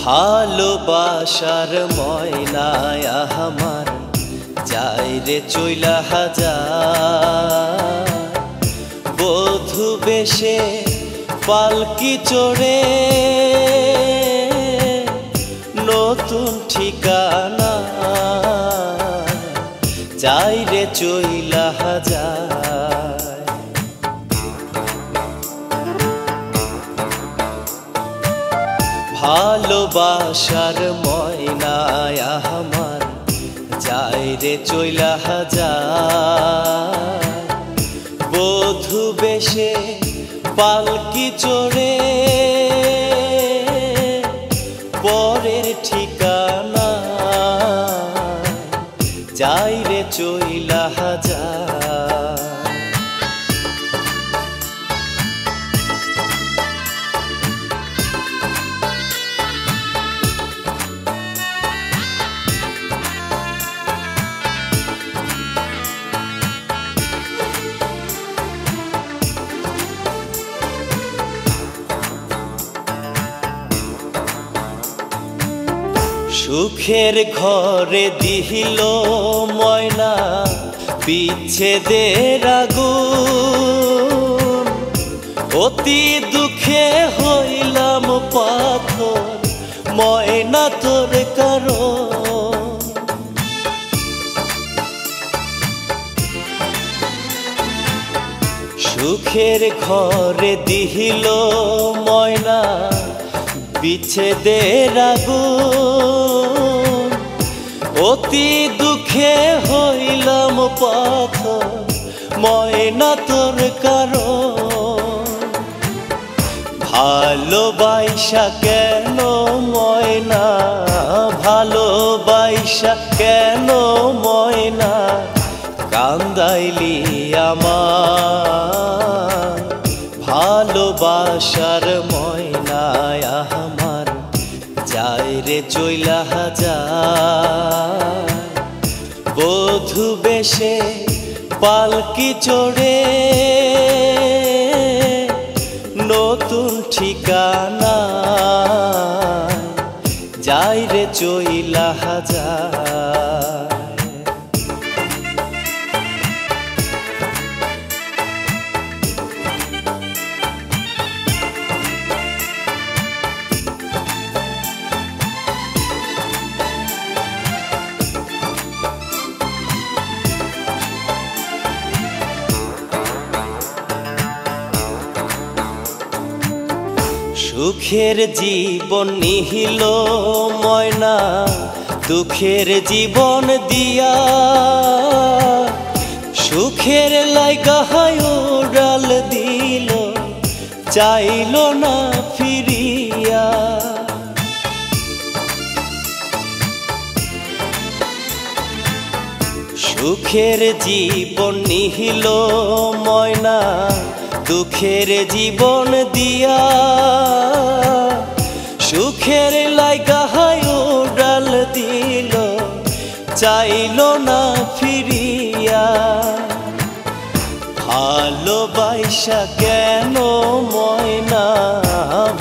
ভালোবাসার ময়নায় আমার যায় রে চইলা হাজার বধূ বেশে পালকি চড়ে নতুন ঠিকানা যায় রে চইলা হাজার। ভালোবাসার ময়নায় আমার যায় রে চইলা হাজার বধূ বেশে পালকি চড়ে পরের ঠিকানা যায় রে চইলা হাজার। সুখের ঘরে দিহিল ময়না বিচ্ছেদের আগুন অতি দুঃখে হইলাম পাথর ময়না তোর কারণ। সুখের ঘরে দিহিল ময়না বিচ্ছেদের আগুন অতি দুঃখে হইলাম পাথর ময়না তোর কারণ। ভালোবাসা কেন ময়না ভালোবাসা কেন ময়না কান্দাইলি আমার ভালোবাসার ময়নায় আমার যায় রে চইলা হাজার বধূ বেশে পালকি চড়ে নতুন ঠিকানা যায় রে চইলা হাজার। সুখের জীবন নিহিল ময়না দুঃখের জীবন দিয়া সুখের লাইগা উড়াল দিল চাইল না ফিরিয়া। সুখের জীবন নিহিল ময়না দুঃখের জীবন দিয়া সুখের লাইগা উড়াল দিল চাইল না ফিরিয়া। ভালোবাসা কেন ময়না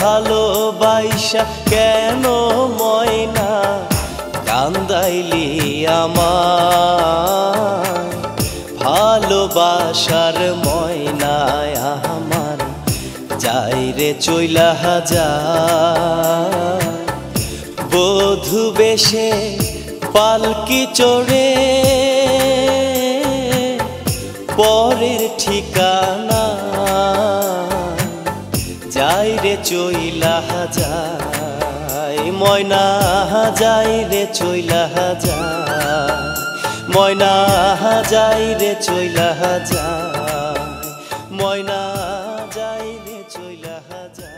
ভালোবাসা কেন ময়না কান্দাইলি আমার ভালোবাসার ময়নায় আমার যায় রে চইলা হাজার বধূ বেশে পালকি চড়ে পরের ঠিকানা যায় রে চইলা হাজার ময়না যায় রে চইলা হাজার ময়না যায় রে চইলা হাজার ময়না যায় রে চইলা হাজার।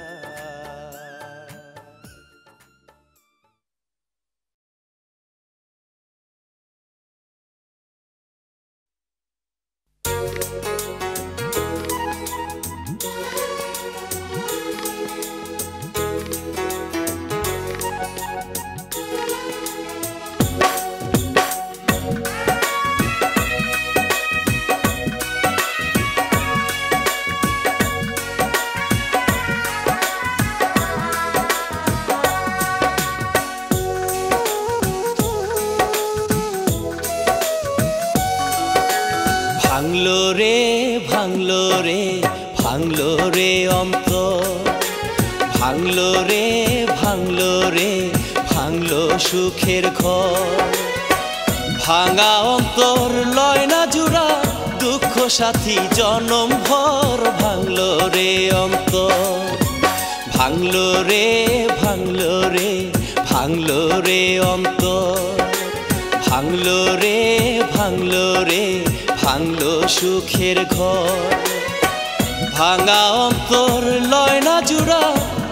ভাঙলো রে ভাঙলো রে ভাঙলো রে অন্তর, ভাঙলো রে ভাঙলো রে ভাঙলো সুখের ঘর। ভাঙা অন্তর লয় না জুড়া, দুঃখ সাথী জনম ভর। ভাঙলো রে অন্তর, ভাঙলো রে ভাঙলো রে ভাঙলো রে অন্তর, ভাঙলো রে ভাঙলো রে ভাঙলো সুখের ঘর। ভাঙা অন্তর লয় না জুড়া,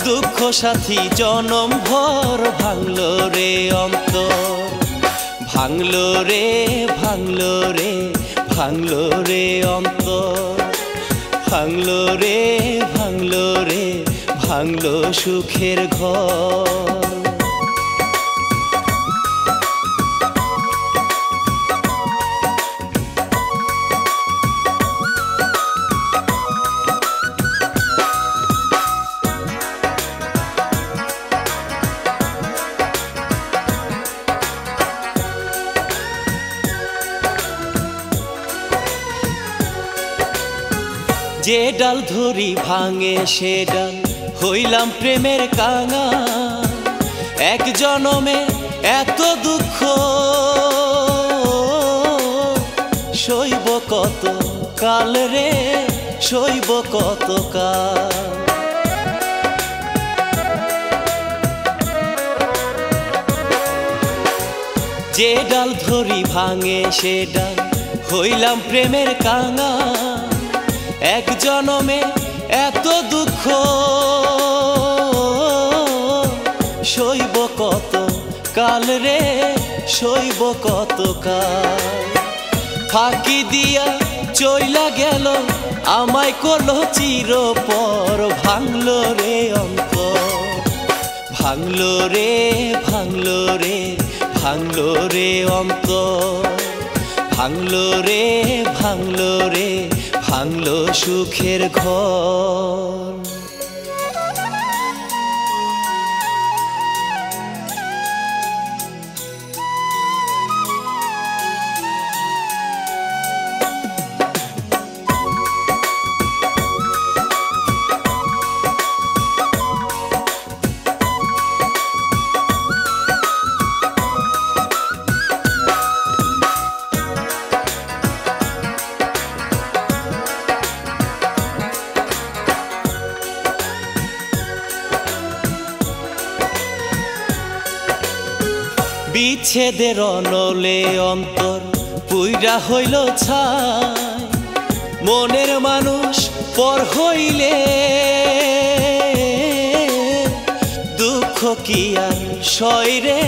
দুঃখ সাথী জনম ভর। ভাঙলো রে অন্তর, ভাঙলো রে ভাঙলো রে ভাঙলো রে অন্তর, ভাঙলো রে ভাঙলো রে ভাঙলো সুখের ঘর। যে ডাল ধরি ভাঙে সে ডাল হইলাম প্রেমের কাঙা। এক জনমে এত দুঃখ সইব কত কাল রে, সইব কত কাল। যে ডাল ধরি ভাঙে সে ডাল হইলাম প্রেমের কাঙা। এক জনমে এত দুঃখ সইব কত কাল রে, সইব কত কাল। ফাঁকি দিয়া চইলা গেল আমায় করলো চিরপর। ভাঙলো রে অন্তর, ভাঙলো রে ভাঙলো রে ভাঙলো রে অন্তর, ভাঙলো রে ভাঙলো রে ভাঙলো সুখের ঘর। বিচ্ছেদের অনলে অন্তর পুইরা হইল ছাই। মনের মানুষ পর হইলে দুঃখ কি আর সয় রে,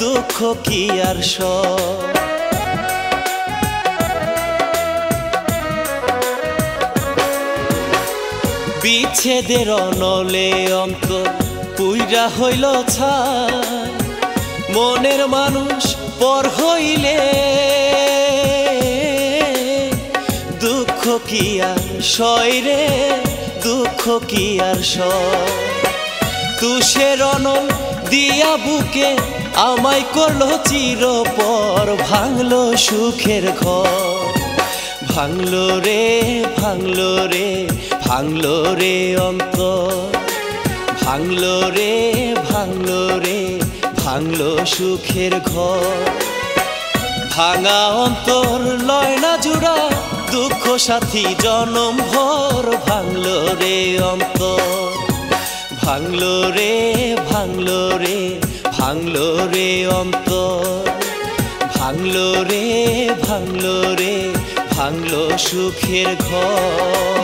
দুঃখ কি আর সয়। বিচ্ছেদের অনলে অন্তর পুইরা হইল ছাই। মনের মানুষ পর হইলে দুঃখ কি আর সয় রে, দুঃখ কি আর সয়। তুষের অনল দিয়া বুকে আমায় করলো চিরপর। ভাঙলো সুখের ঘর, ভাঙলো রে ভাঙলো রে ভাঙলো রে অন্তর, ভাঙলো রে ভাঙলো রে ভাঙলো সুখের ঘর। ভাঙা অন্তর লয় না জুড়া, দুঃখ সাথী জনম ভর। ভাঙলো রে অন্তর, ভাঙলো রে ভাঙলো রে ভাঙলো রে অন্তর, ভাঙলো রে ভাঙলো রে ভাঙলো সুখের ঘর।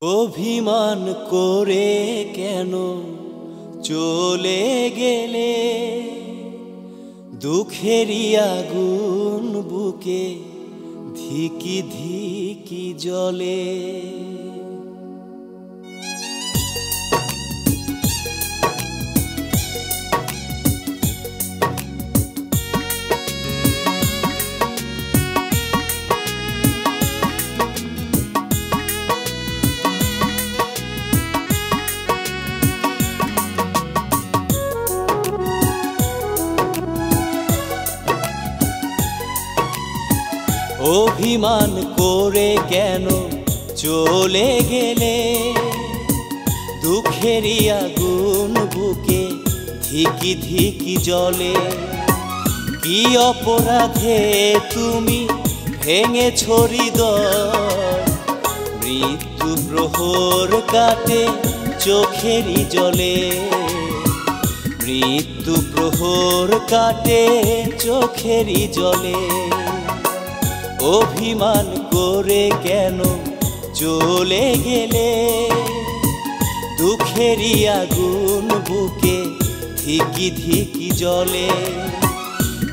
অভিমান করে কেন চলে গেলে, দুঃখেরই আগুন বুকে ধিকি ধিকি জ্বলে। অভিমান করে কেন চলে গেলে? দুঃখেরই আগুন বুকে ধিকি ধিকি জ্বলে। কি অপরাধে তুমি ভেঙেছ হৃদয়? মৃত্যু প্রহর কাটে চোখেরই জলে। মৃত্যু প্রহর কাটে চোখেরই জলে। অভিমান করে কেন চলে গেলে? দুঃখেরই আগুন বুকে ধিকি ধিকি জ্বলে।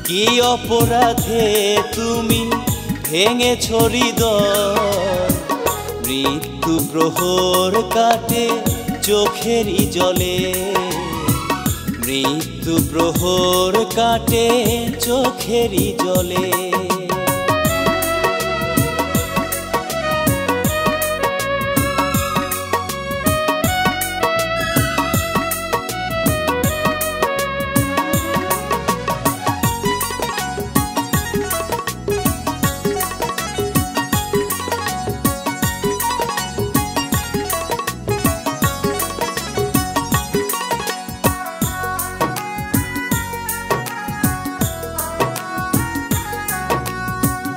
কি অপরাধে তুমি ভেঙেছ হৃদয়? মৃত্যু প্রহর কাটে চোখেরই জলে। মৃত্যু প্রহর কাটে চোখেরই জলে।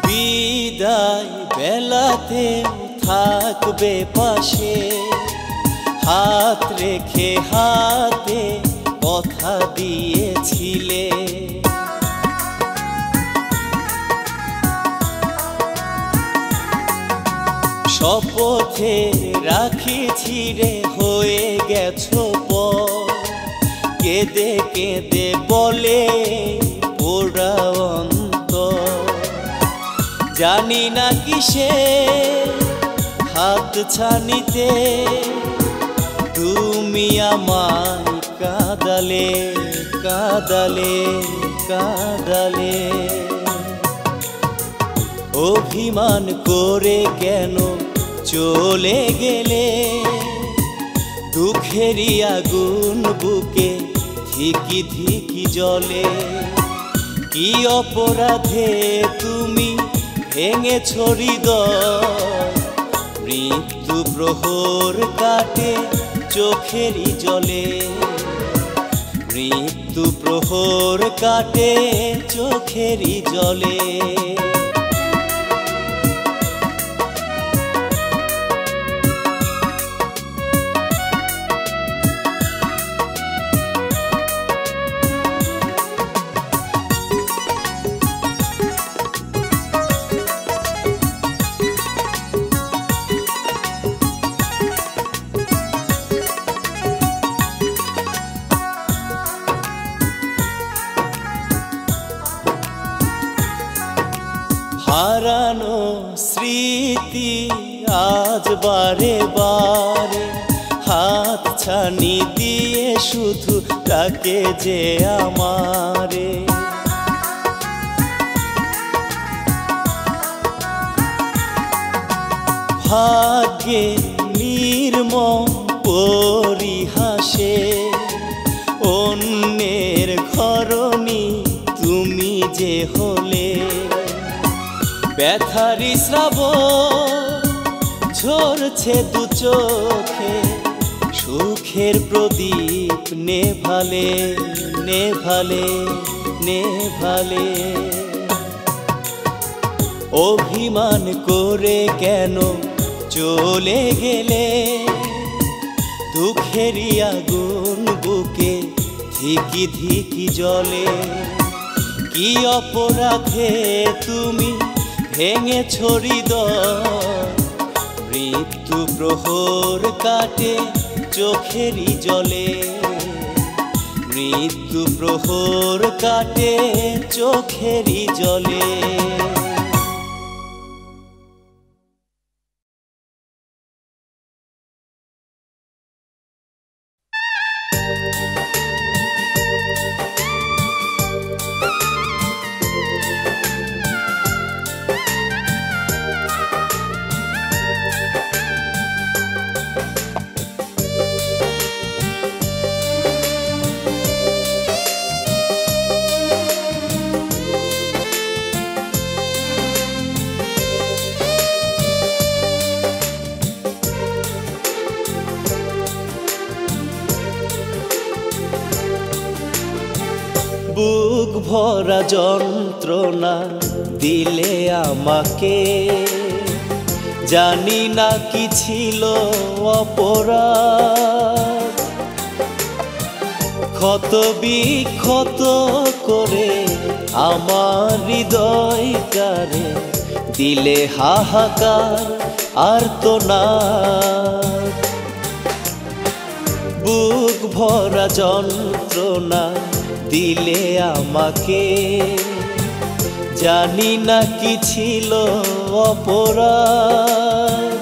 বিদায় বেলাতে থাকবে পাশে, হাত রেখে হাতে কথা দিয়েছিলে। শপথে রাখিছি রে হয়ে গেছো পর। কেঁদে কেঁদে বলে পোড়া অন্তর। জানি না কিসে হাত ছানিতে তুমি আমায় কাঁদালে কাঁদালে কাঁদালে। অভিমান করে কেন চলে গেলে? দুঃখেরই আগুন বুকে ধিকি ধিকি জ্বলে। কি অপরাধে তুমি ভেঙেছ হৃদয়? মৃত্যু প্রহর কাটে চোখেরই জলে। মৃত্যু প্রহর কাটে চোখেরই জলে। হারানো স্মৃতি আজ বারে বারে হাত ছানি দিয়ে শুধু তাকে যে আমারে। ভাগ্যে নির্মম পরিহাসে অন্যের ঘরণী তুমি যে হলে। ব্যথারি শ্রাবণ ঝরছে দু চোখে, সুখের প্রদীপ নেভালে নেভালে নেভালে। অভিমান করে কেন চলে গেলে? দুঃখেরই আগুন বুকে ধিকি ধিকি জ্বলে। কি অপরাধে তুমি ভেঙেছ হৃদয়? মৃত্যু প্রহর কাটে চোখেরই জলে। মৃত্যু প্রহর কাটে চোখেরই জলে। বুক ভরা যন্ত্রণা দিলে আমাকে, জানি না কি ছিল অপরাধ। ক্ষত বিক্ষত করে আমার হৃদয়টারে দিলে হাহাকার আর্তনাদ। বুক ভরা যন্ত্রণা দিলে আমাকে, জানি না কি ছিল অপরাধ।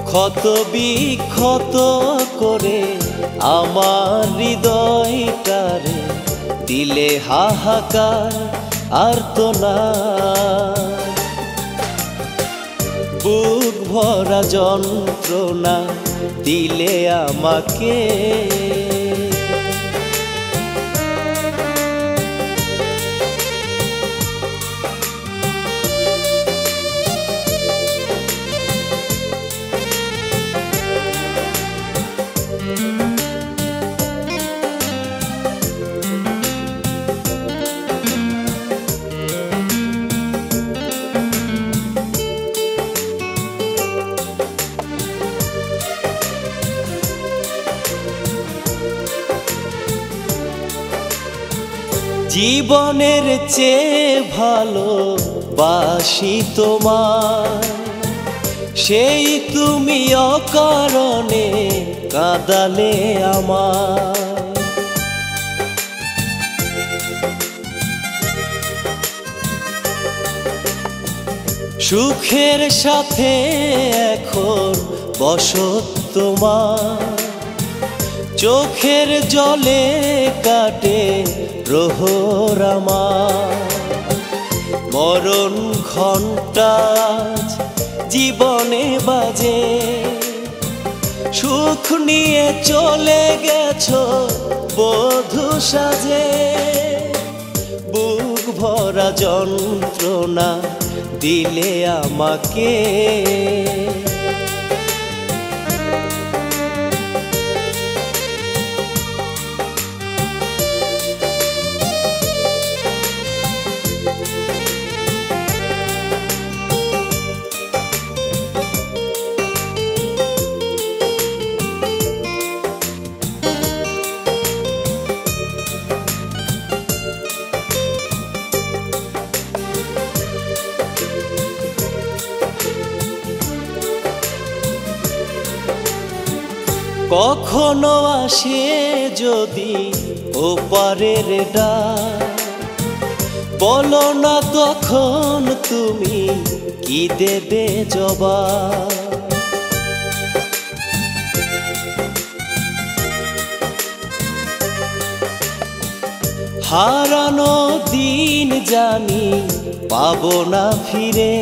ক্ষত বিক্ষত করে আমার হৃদয়টারে দিলে হাহাকার আর্তনাদ। বুক ভরা যন্ত্রণা দিলে আমাকে। জীবনের চেয়ে ভালো বাসি তোমার, সেই তুমি অকারণে কাঁদালে আমার। সুখের সাথে এখন বসত তোমার, চোখের জলে কাটে প্রহর আমার। মরণ ঘণ্টা জীবনে বাজে, সুখ নিয়ে চলে গেছো বধূ সাজে। বুক ভরা যন্ত্রণা দিলে আমাকে, কখনো আসে যদি ওপারের ডাক, বলো না তখন তুমি কি দেবে জবাব। হারানো দিন জানি পাবো না ফিরে,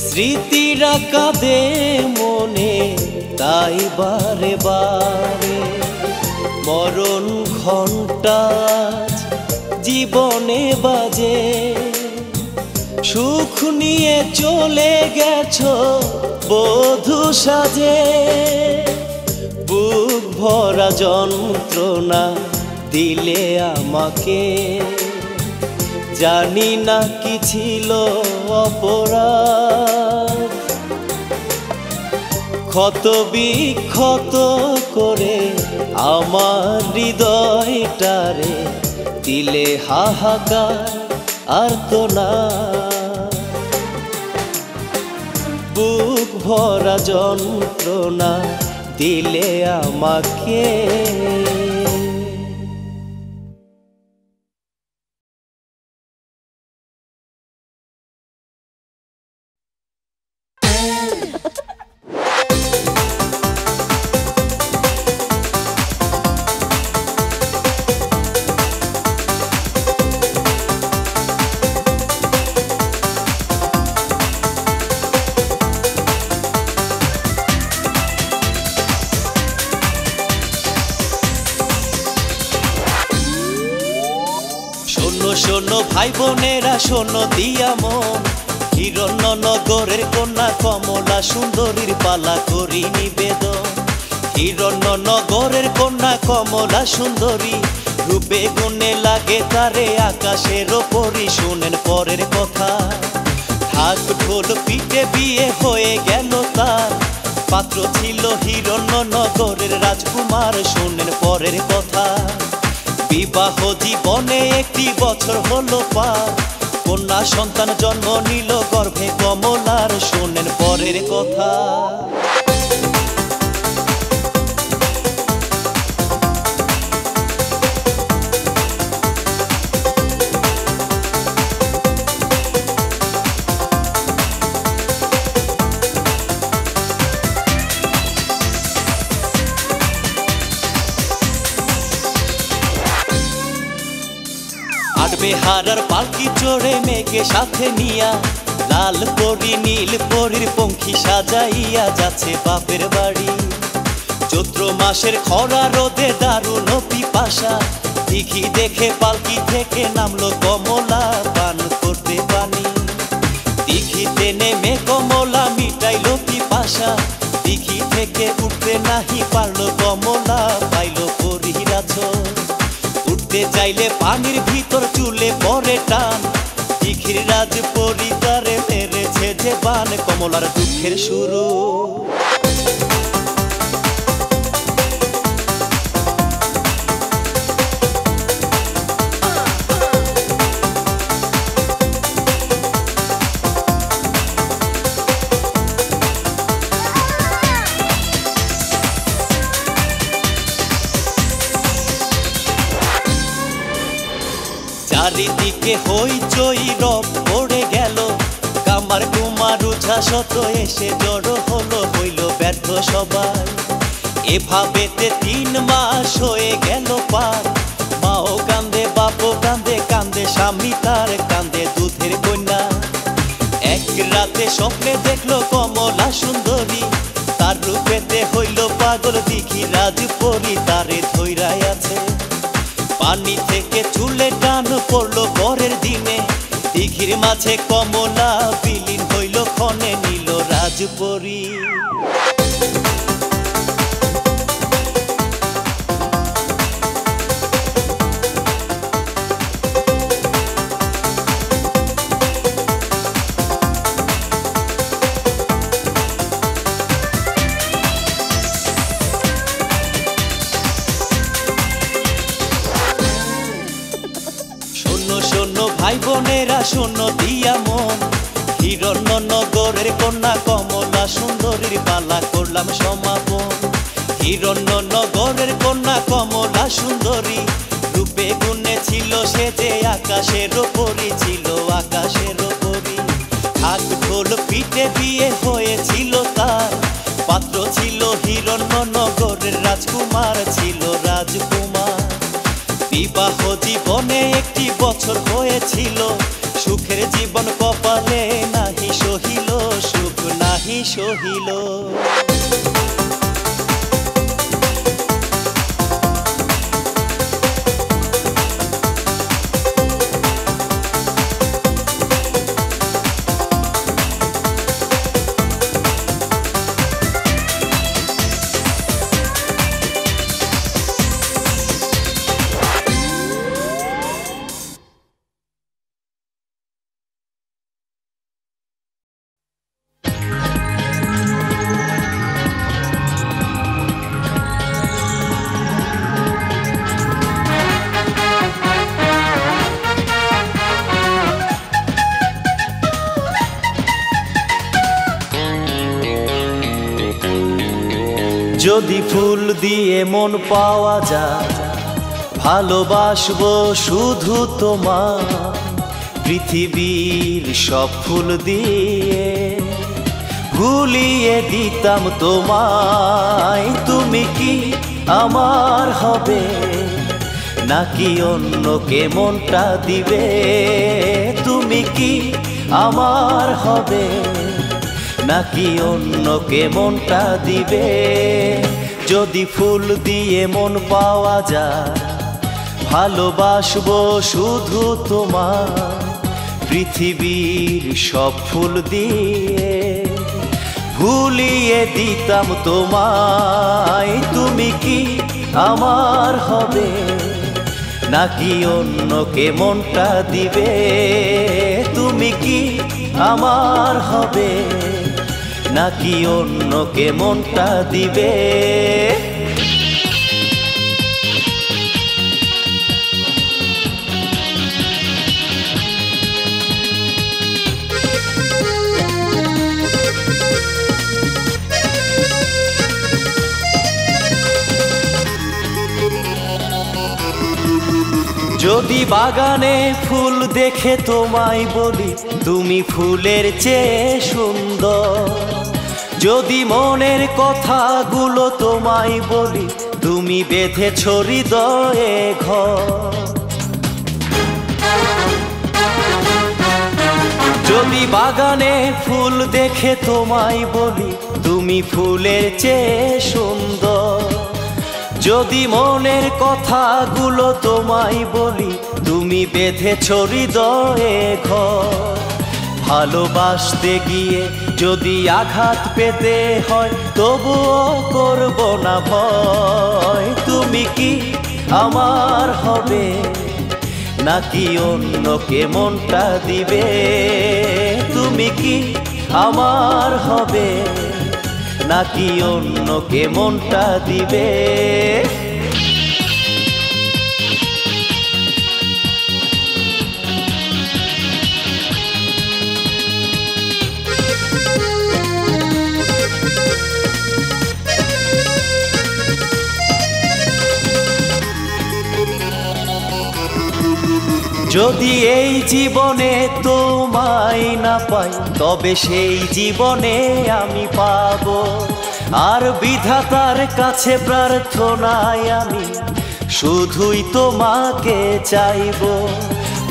স্মৃতিরা কাঁদে মনে তাই বারে বারে। মরণ ঘণ্টা জীবনে বাজে, সুখ নিয়ে চলে গেছো বধূ সাজে। বুক ভরা যন্ত্রণা দিলে আমাকে, জানি না কি ছিল অপরাধ। ক্ষত বিক্ষত করে আমার হৃদয়টারে দিলে হাহাকার আর্তনাদ। বুক ভরা যন্ত্রণা দিলে আমাকে। শোনো ভাই বোনেরা শোনো দিয়া মন, হিরণ্যনগরের কন্যা কমলা সুন্দরীর পালা করি নিবেদন। হিরণ্যনগরের কন্যা কমলা সুন্দরী রূপে গুণে লাগে তারে আকাশের ওপরই, শোনেন পরের কথা। ঢাক ঢোল পিঠে বিয়ে হয়ে গেল তার, পাত্র ছিল হিরণ্যনগরের রাজকুমার, শোনেন পরের কথা। বিবাহ জীবনে একটি বছর হলো পার, কন্যা সন্তান জন্ম নিল গর্ভে কমলার, শোনেন পরের কথা। বেহারার পালকি চড়ে মেঘে সাথে নিয়া, লাল পরি নীল পরির পঙ্খী সাজাইয়া যাচ্ছে বাপের বাড়ি। চৈত্র মাসের খরা রোদে দারুণ পিপাসা, দিঘি দেখে পালকি থেকে নামলো কমলা পান করতে পানি। দিঘিতে নেমে কমলা মিটাইল পিপাসা, দিঘি থেকে উঠতে নাহি পারলো কমলা, পাইল পরির আঁচল। উঠতে চাইলে পানির ভিতর চুলে পরে টান, দিঘির রাজ পরিতারে মেরেছে যে বান, কমলার দুঃখের শুরু। চারিদিকে হইচই রব পড়ে গেল, কামার কুমার উঝা শত এসে জড়ো হলো, হইল ব্যর্থ সবাই। এভাবেতে 3 মাস হয়ে গেল পার, মাও কান্দে বাপও কান্দে, কান্দে স্বামী তার, কান্দে দুধের কন্যা। এক রাতে স্বপ্নে দেখলো কমলা সুন্দরী, তার রূপেতে হইল পাগল দিঘি রাজপরি, তারে ধৈরাই আছে। পানি থেকে চুলে টান পড়লো পরের দিনে, দিঘির মাঝে কমলা বিলীন হইল ক্ষণে, নিল রাজপরি। শোনো ভাই বোনেরা শোনো দিয়া মন, হিরণ্যনগরের কন্যা কমলা সুন্দরীর পালা করলাম সমাপন। হিরণ্যনগরের কন্যা কমলা সুন্দরী, রূপে গুণে ছিল সে যে আকাশের ওপরই, ছিল আকাশের ওপরই। ঢাক ঢোল পিঠে বিয়ে হয়েছিল তার, পাত্র ছিল হিরণ্যনগরের রাজকুমার, ছিল রাজকুমার। বিবাহ জীবনে একটি বছর হয়েছিল, সুখের জীবন কপালে নাহি সহিল, সুখ নাহি সহিল। যদি ফুল দিয়ে মন পাওয়া যায়, ভালোবাসবো শুধু তোমার। পৃথিবীর সব ফুল দিয়ে ভুলিয়ে দিতাম তোমায়, তুমি কি আমার হবে নাকি অন্যকে মনটা দিবে? তুমি কি আমার হবে নাকি অন্যকে মনটা দিবে? যদি ফুল দিয়ে মন পাওয়া যায়, ভালোবাসবো শুধু তোমার। পৃথিবীর সব ফুল দিয়ে ভুলিয়ে দিতাম তোমায়, তুমি কি আমার হবে নাকি অন্যকে মনটা দিবে? তুমি কি আমার হবে নাকি অন্যকে মনটা দিবে? যদি বাগানে ফুল দেখে তোমায় বলি তুমি ফুলের চেয়ে সুন্দর, যদি মনের কথাগুলো তোমায় বলি তুমি বেঁধেছ হৃদয়ে ঘর, যদি বাগানে ফুল দেখে তোমায় বলি তুমি ফুলের চেয়ে সুন্দর, যদি মনের কথাগুলো তোমায় বলি তুমি বেঁধেছ হৃদয়ে ঘর, ভালোবাসতে গিয়ে যদি আঘাত পেতে হয় তবুও করব না ভয়। তুমি কি আমার হবে নাকি অন্যকে মনটা দিবে? তুমি কি আমার হবে নাকি অন্যকে মনটা দিবে? যদি এই জীবনে তোমায় না পাই তবে সেই জীবনে আমি পাবো, আর বিধাতার কাছে প্রার্থনায় আমি শুধুই তোমাকে চাইবো।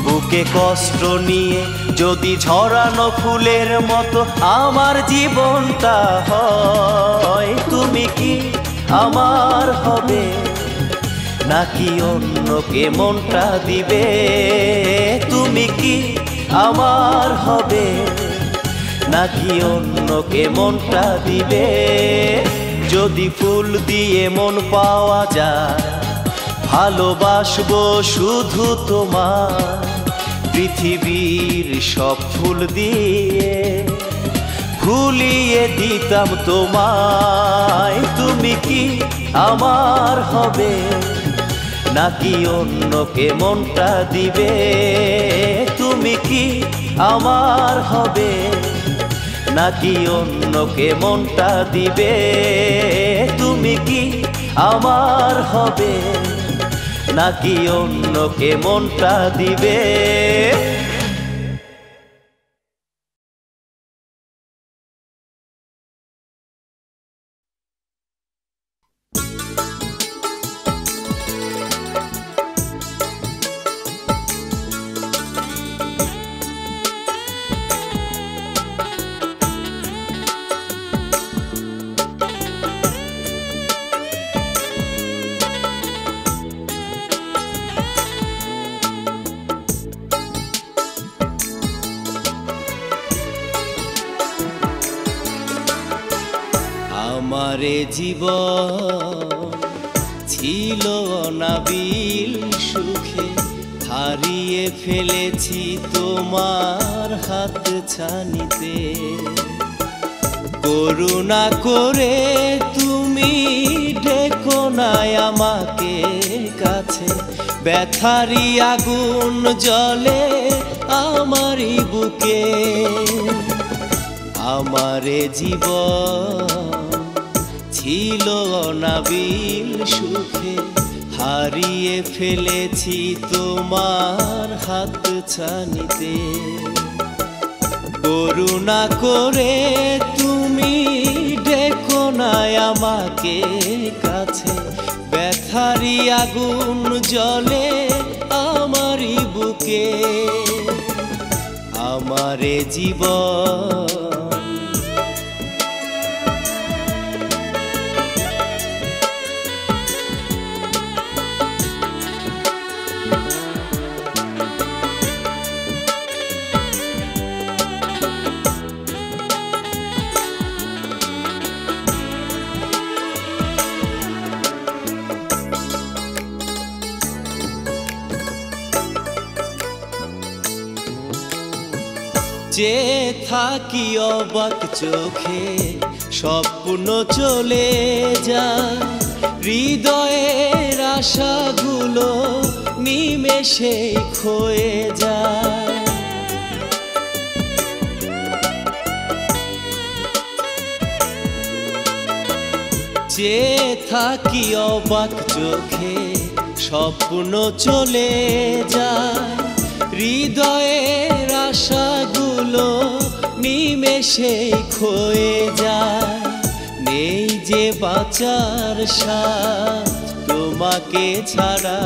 বুকে কষ্ট নিয়ে যদি ঝরানো ফুলের মতো আমার জীবনটা হয়, তুমি কি আমার হবে নাকি অন্যকে মনটা দিবে? তুমি কি আমার হবে নাকি অন্যকে মনটা দিবে? যদি ফুল দিয়ে মন পাওয়া যায় ভালোবাসবো শুধু তোমার, পৃথিবীর সব ফুল দিয়ে ভুলিয়ে দিতাম তোমায়। তুমি কি আমার হবে নাকি অন্যকে মনটা দিবে? তুমি কি আমার হবে নাকি অন্যকে মনটা দিবে? তুমি কি আমার হবে নাকি অন্যকে মনটা দিবে? আমারে জীবন ছিল অনাবিল সুখে, হারিয়ে ফেলেছি তোমার হাত ছানিতে। করুণা করে তুমি ডেকো না আমাকে কাছে, ব্যথারি আগুন জ্বলে আমারই বুকে। আমারে জীবন ছিল অনাবিল সুখে, হারিয়ে ফেলেছি তোমার হাত ছানিতে। করুণা করে তুমি ডেকো না আমাকে কাছে, ব্যথারি আগুন জ্বলে আমারই বুকে। আমারে জীবন যে থাকি অবাক চোখে স্বপ্ন চলে যায় হৃদয়ের আশাগুলো নিমেষে ক্ষয়ে যায় যে থাকি অবাক চোখে স্বপ্ন চলে যায় হৃদয়ের আশাগুলো নিমেষে ক্ষয়ে যায় নেই যে বাঁচার সাথ তোমাকে ছাড়া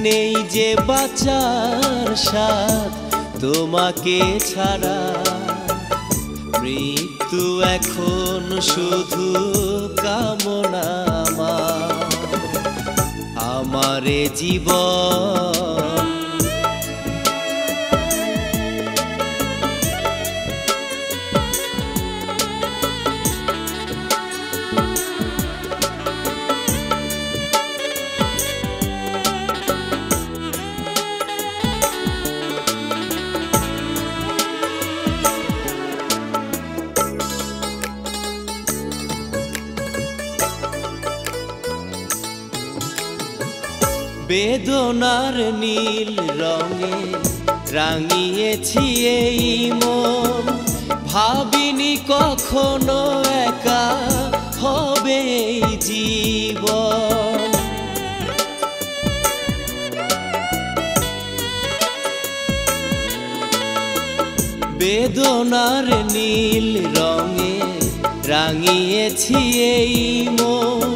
নেই যে বাঁচার সাথ তোমাকে ছাড়া মৃত্যু এখন শুধু কামনা আমারে জীবন বেদনার নীল রঙে রাঙিয়েছি এই মন ভাবিনি কখনো একা হবে এই জীবন বেদনার নীল রঙে রাঙিয়েছি এই মন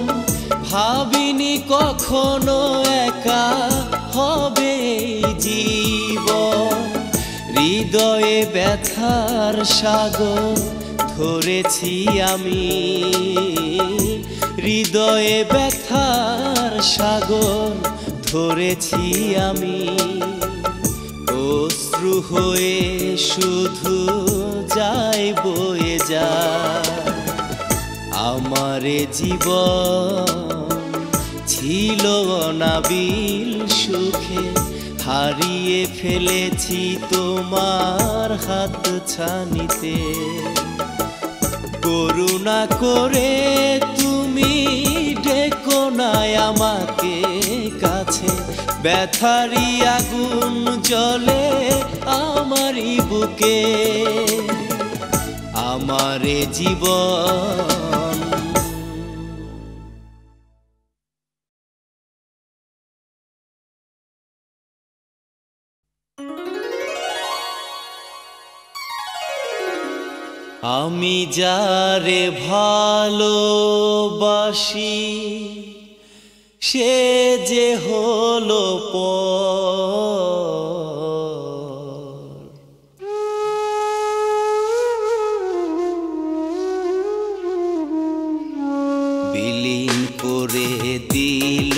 ভাবিনি কখনো একা হবে জীবন হৃদয়ে ব্যথার সাগর ধরেছি আমি হৃদয়ে ব্যথার সাগর ধরেছি আমি অশ্রু হয়ে শুধু যায় বয়ে যায় আমারে জীবন ছিল অনাবিল সুখে হারিয়ে ফেলেছি তোমার হাত ছানিতে করুণা করে তুমি ডেকো না আমাকে কাছে ব্যথারি আগুন জ্বলে আমারই বুকে আমারে জীবন আমি যারে ভালোবাসি সে যে হলো বিলীন করে দিল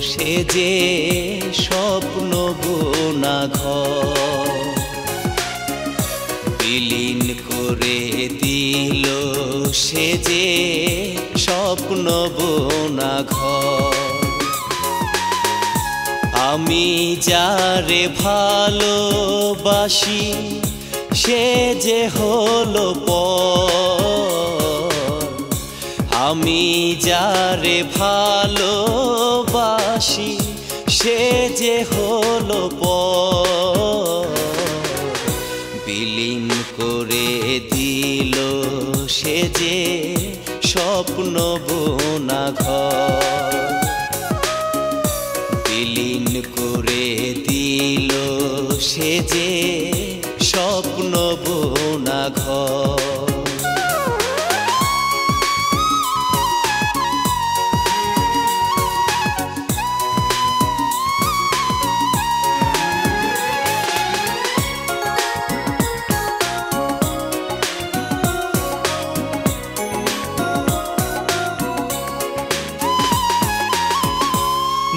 সে যে স্বপ্ন বোনা ঘর বিলীন করে দিল সে যে স্বপ্ন বোনা ঘর আমি যারে ভালোবাসি সে যে হলো পর আমি যারে ভালোবাসি সে যে হলো পর বিলীন করে দিল সে যে স্বপ্ন বোনা ঘর বিলীন করে দিল সে যে স্বপ্ন বোনা ঘর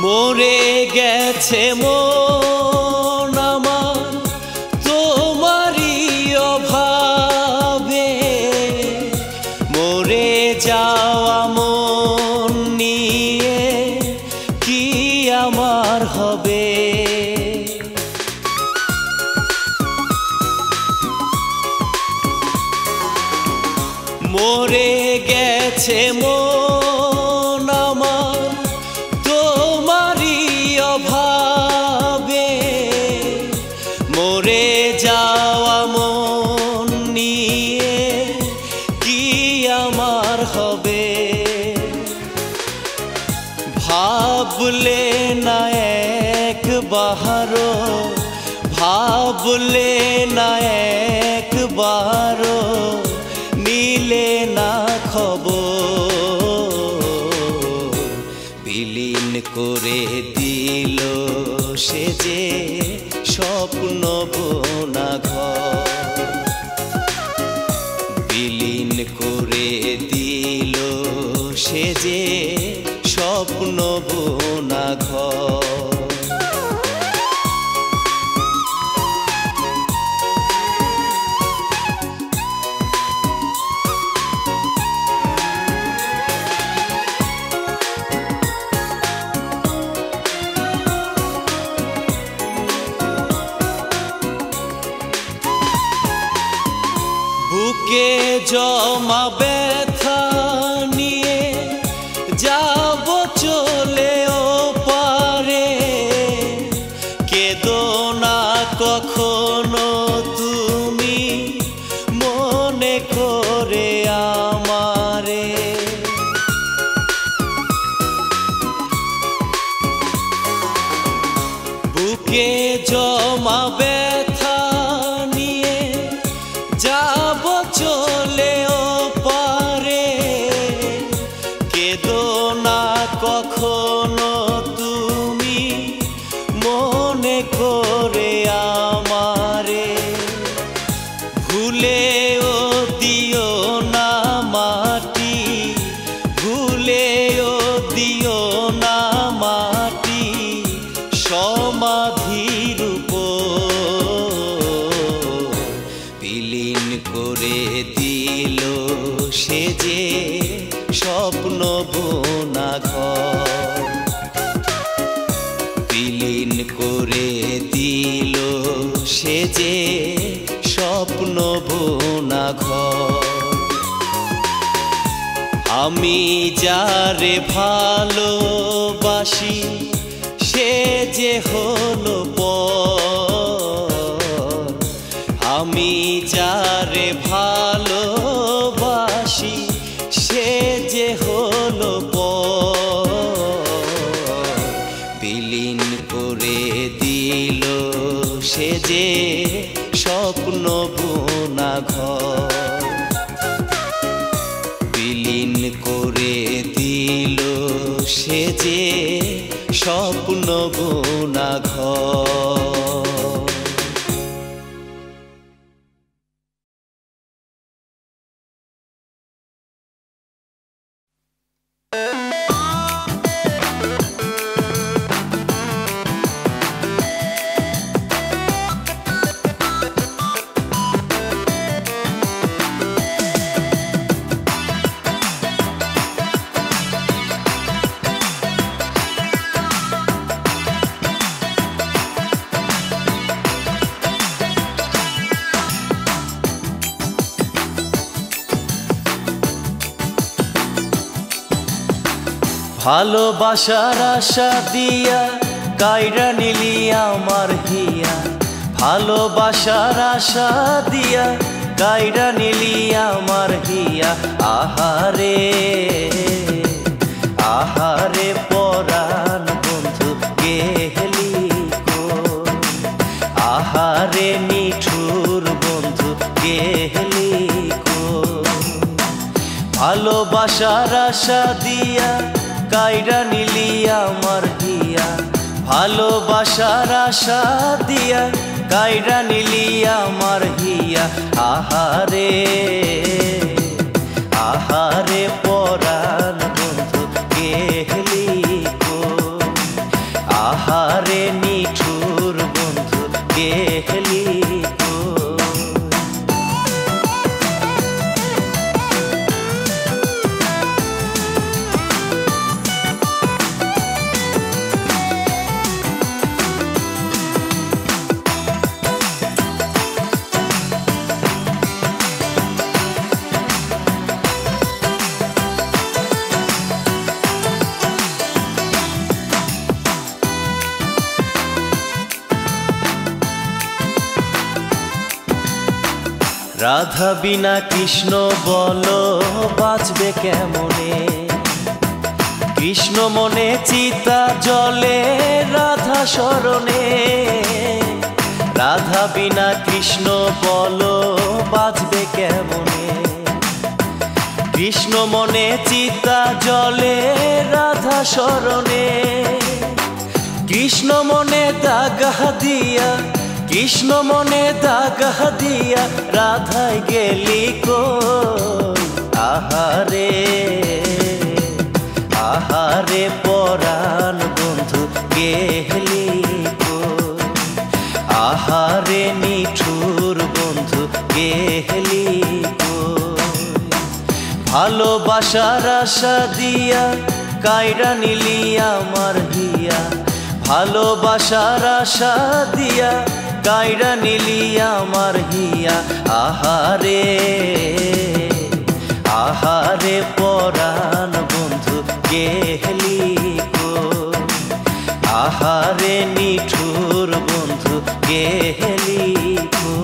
মরে গেছে মন আমার তোমারই অভাবে মরে যাওয়া মন নিয়ে কি আমার হবে গেছে মন আমার তোমারই অভাবে, মরে যাওয়া মন নিয়ে কি আমার হবে। ভাবলে না একবারও, ভাবলে না একবারও, নিলে না খবর। বিলীন করে দিল সে যে স্বপ্ন বোনা ঘর, বিলীন করে দিল সে যে স্বপ্ন বোনা ঘর। বুকে জমা ব্যথা নিয়ে যাব চলে ওপারে, কেঁদো না কখনো তুমি মনে করে আমারে। বুকে জমা ব্যথা নিয়ে যাব চলে ওপারে, কেঁদো না কখনো তুমি মনে করে আমারে। ভুলেও দিও না মাটি, ভুলেও দিও না মাটি সমাধির উপর। বিলীন করে দিল সে যে স্বপ্ন বোনা ঘর, বিলীন করে দিল সে যে স্বপ্ন বোনা ঘর। আমি যারে ভালোবাসি সে যে হলো পর, আমি যারে ভালোবাসি সে যে হলো পর। বিলীন করে দিল সে যে স্বপ্ন বোনা ঘর, বিলীন করে দিল সে যে স্বপ্ন বোনা ঘর। ভালোবাসার আশা দিয়া কাইরা নিলি আমার হিয়া, ভালোবাসার আশা দিয়া কাইরা নিলি আমার হিয়া। আহারে আহারে পরাণ বন্ধু গেলি কই, আহারে নিঠুর বন্ধু গেলি কই। ভালোবাসার আশা দিয়া কাইরা নিলি আমার হিয়া, ভালোবাসার আশা দিয়া কাইরা নিলি আমার হিয়া। আহারে আহারে পরাণ বন্ধু গেলি কই, আহারে নিঠুর বন্ধু গেলি কই। রাধা বিনা কৃষ্ণ বলো বাঁচবে কেমনে, কৃষ্ণ মনে চিতা জ্বলে রাধা শরণে। রাধা বিনা কৃষ্ণ বলো বাঁচবে কেমনে, কৃষ্ণ মনে চিতা জ্বলে রাধা শরণে। কৃষ্ণ মনে দাগা দিয়া, কৃষ্ণ মনে দাগা দিয়া, রাধায় গেলি কই আহারে, আহারে পরাণ বন্ধু গেলি কই, আহারে নিঠুর বন্ধু গেলি কই। ভালোবাসার আশা দিয়া কাইরা নিলি আমার হিয়া, ভালোবাসার আশা দিয়া কাইরা নিলি আমার হিয়া। আহারে, আহারে পরাণ বন্ধু গেলি কই, আহারে নিঠুর বন্ধু গেলি কই।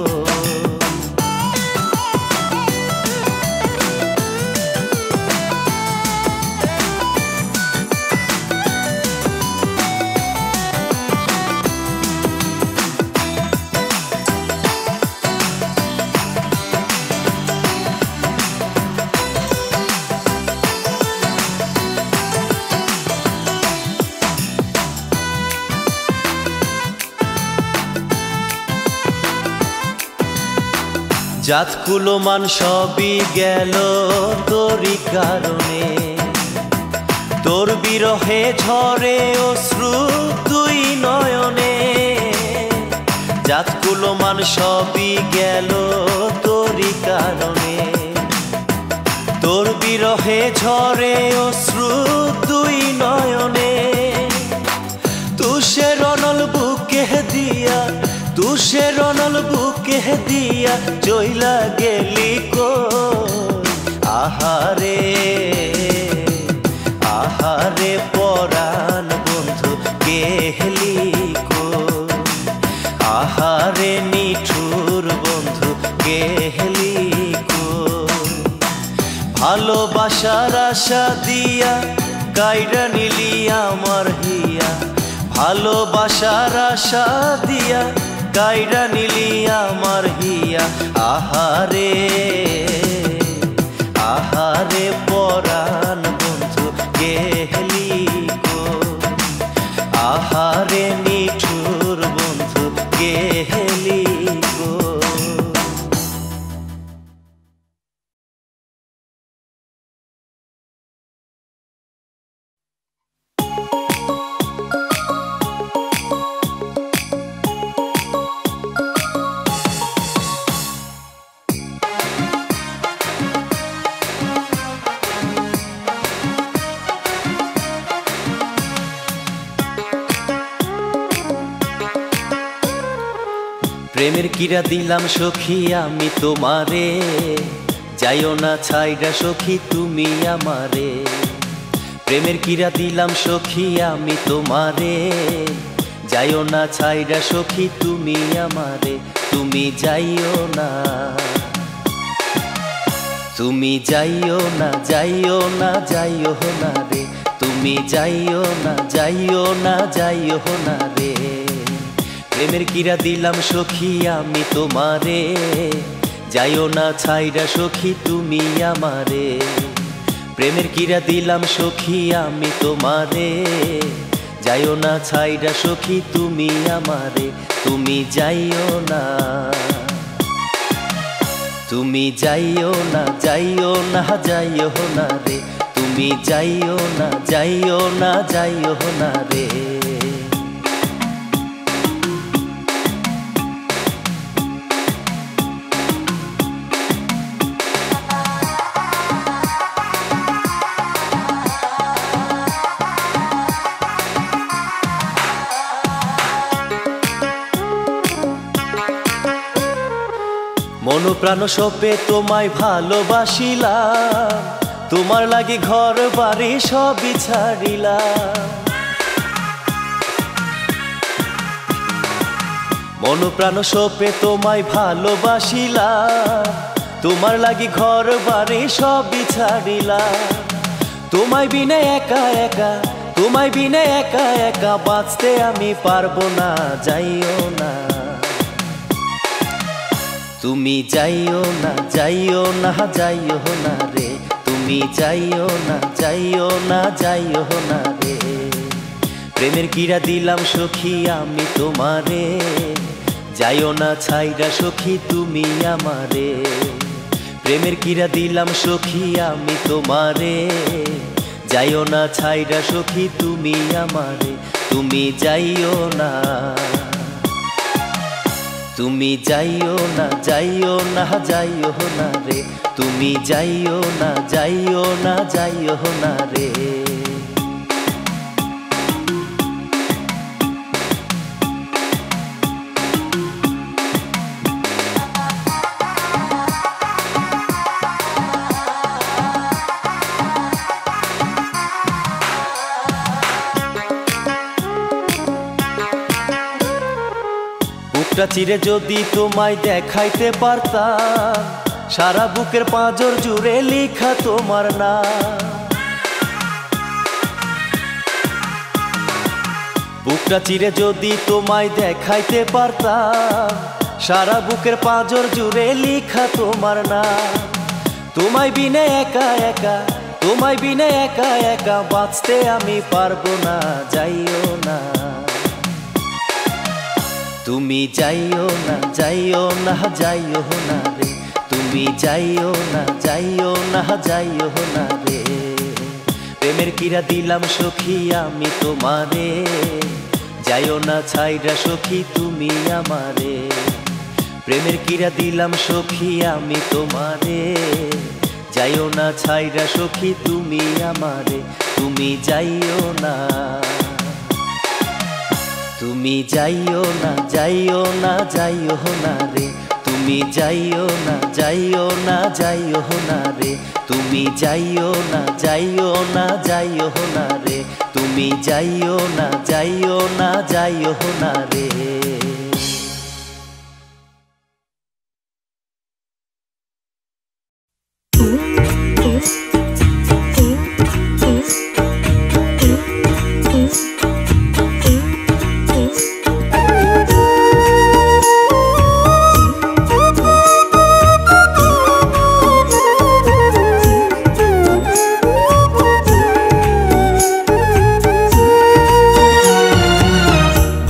জাত কুলমান সবই গেল তোরই কারণে, তোর বিরহে ঝরে অশ্রু দুই নয়নে। জাত কুলমান সবই গেল তোরই কারণে, তোর বিরহে ঝরে অশ্রু দুই নয়নে। তুষের অনল বুকে দিয়া, তুষের অনল বুকে দিয়া চইলা গেলি কই আহারে, আহারে পরাণ বন্ধু গেলি কই, আহারে নিঠুর বন্ধু গেলি কই। ভালোবাসার আশা দিয়া কাইরা নিলি আমার হিয়া, ভালোবাসার আশা দিয়া কাইরা নিলি আমার হিয়া। আহারে, আহারে পরাণ বন্ধু গেলি কই, আহারে নিঠুর বন্ধু গেলি কই। প্রেমের কিরা দিলাম সখী আমি তোমারে, যাইও না ছাইরা সখী তুমি আমারে। প্রেমের কিরা দিলাম সখী আমি তোমারে, যাইও না ছাইরা সখী তুমি আমারে। তুমি যাইও না, তুমি যাইও না, যাইও না, যাইও না রে। তুমি যাইও না, যাইও না, যাইও না রে। প্রেমের কিরা দিলাম সখী আমি তোমারে, যাইও না ছাইরা সখী তুমি আমারে। প্রেমের কিরা দিলাম সখী আমি তোমারে, যাইও না ছাইরা সখী তুমি আমারে। তুমি যাইও না, তুমি যাইও না, যাইও না, যাইও না রে। তুমি যাইও না, যাইও না, যাইও না রে। মন প্রাণ সপে তোমায় ভালোবাসিলাম, তোমার লাগি ঘর বাড়ি সবই ছাড়িলাম। মন প্রাণ সোপে তোমায় ভালোবাসিলা, তোমার লাগি ঘর বাড়ি সবই ছাড়িলা। তোমায় বিনে একা একা, তোমায় বিনে একা একা বাঁচতে আমি পারবো না, যাইও না তুমি, যাইও না যাইও না যাইও না রে, তুমি যাইও না যাইও না যাইও না রে। প্রেমের কিরা দিলাম সখী আমি তোমারে, যাইও না ছাইরা সখী তুমি আমারে। প্রেমের কিরা দিলাম সখী আমি তোমারে, যাইও না ছাইরা সখী তুমি আমারে। তুমি যাইও না, তুমি যাইও না যাইও না যাইও না রে, তুমি যাইও না যাইও না যাইও না রে। বুকটা চিরে যদি তোমায় দেখাইতে পারতাম, সারা বুকের পাঁজর জুড়ে লেখা তোমার নাম। বুকটা চিরে যদি তোমায় দেখাইতে পারতাম, সারা বুকের পাঁজর জুড়ে লেখা তোমার নাম। তোমায় বিনে একা একা, তোমায় বিনে একা একা বাঁচতে আমি পারবো না, যাইও না তুমি যাইও না যাইও না যাইও না রে, তুমি যাইও না যাইও না যাইও না রে। প্রেমের কিরা দিলাম সখী আমি তোমারে, যাইও না ছাইরা সখী তুমি আমারে। প্রেমের কিরা দিলাম সখী আমি তোমারে, যাইও না ছাইরা সখী তুমি আমারে। তুমি যাইও না, তুমি যাইও না যাইও না যাইও না রে, তুমি যাইও না যাইও না যাইও না রে। তুমি যাইও না যাইও না যাইও না রে, তুমি যাইও না যাইও না যাইও না রে।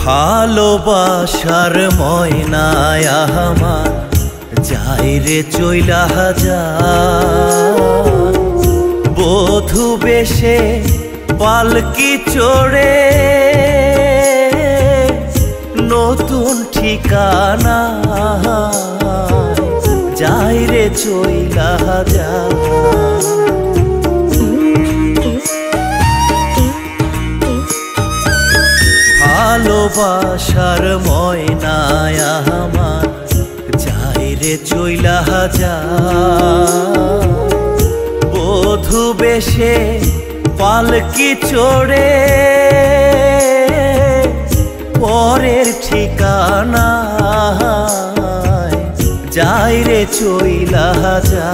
ভালোবাসার ময়নায় আমার যাই রে চইলা যা, বধূ বেশে পালকি চড়ে নতুন ঠিকানা যাই রে চইলা যা। ভালোবাসার ময়নায় আমার যাই রে চইলা যা, বধূ বেশে পালকি চড়ে পরের ঠিকানা যাই রে চইলা যা।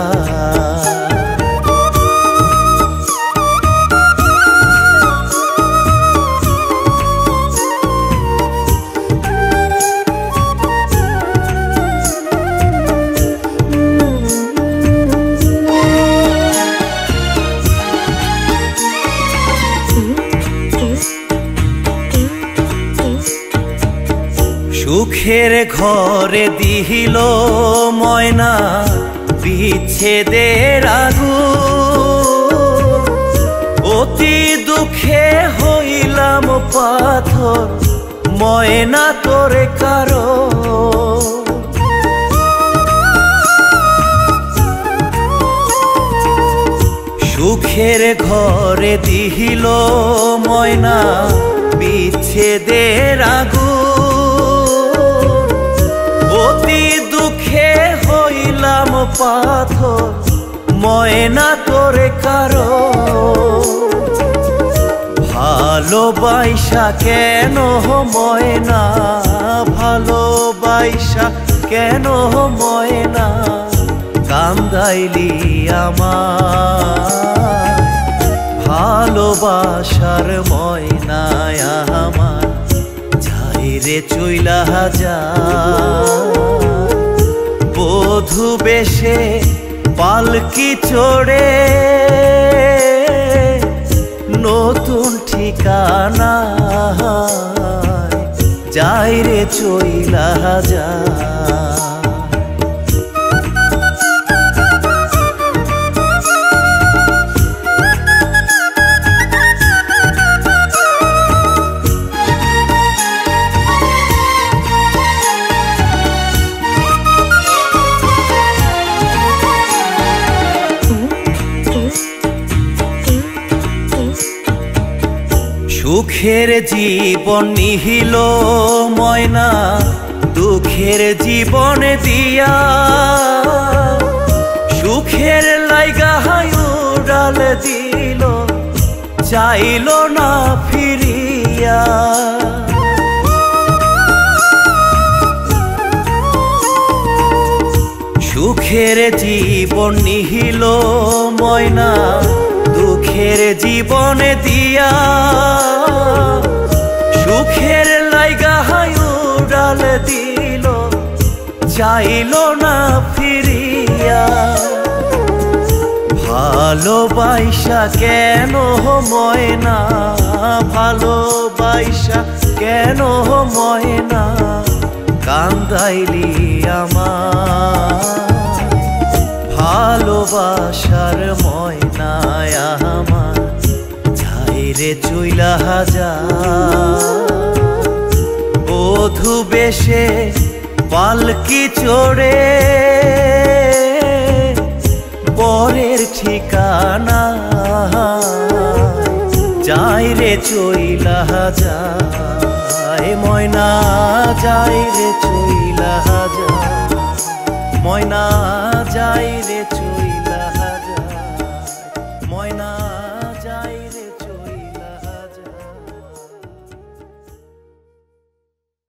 সুখের ঘরে দিল ময়না বিচ্ছেদের আগুন, অতি দুঃখে হইলাম পাথর ময়না তোরে কারো। সুখের ঘরে দিল ময়না বিচ্ছেদের আগুন, অতি দুঃখে হইলাম পাথর ময়না তোরে কারো। ভালো ভালোবাসা কেন ময়না, ভালোবাসা কেন ময়না কান্দাইলি আমার, ভালোবাসার ময়নায় আমার যাই রে চইলা যা। বধূ বেশে পালকি চড়ে নতুন ঠিকানা যাই রে চইলা যা। সুখের জীবন নিহিল ময়না দুঃখের জীবন দিয়া, সুখের লাইগা উড়াল দিল চাইল না ফিরিয়া। সুখের জীবন নিহিল ময়না দুঃখের জীবন দিয়া, সুখের লাইগা উড়াল দিল চাইল না ফিরিয়া। ভালোবাসা কেন ময়না, ভালোবাসা কেন ময়না কান্দাইলি আমার, ভালোবাসার ময়নায় আমার যাই রে চইলা যা। বধূ বেশে পালকি চড়ে পরের ঠিকানা যাই রে চইলা যা। ময়না যাই রে চইলা যা, ময়না যাই রে চইলা।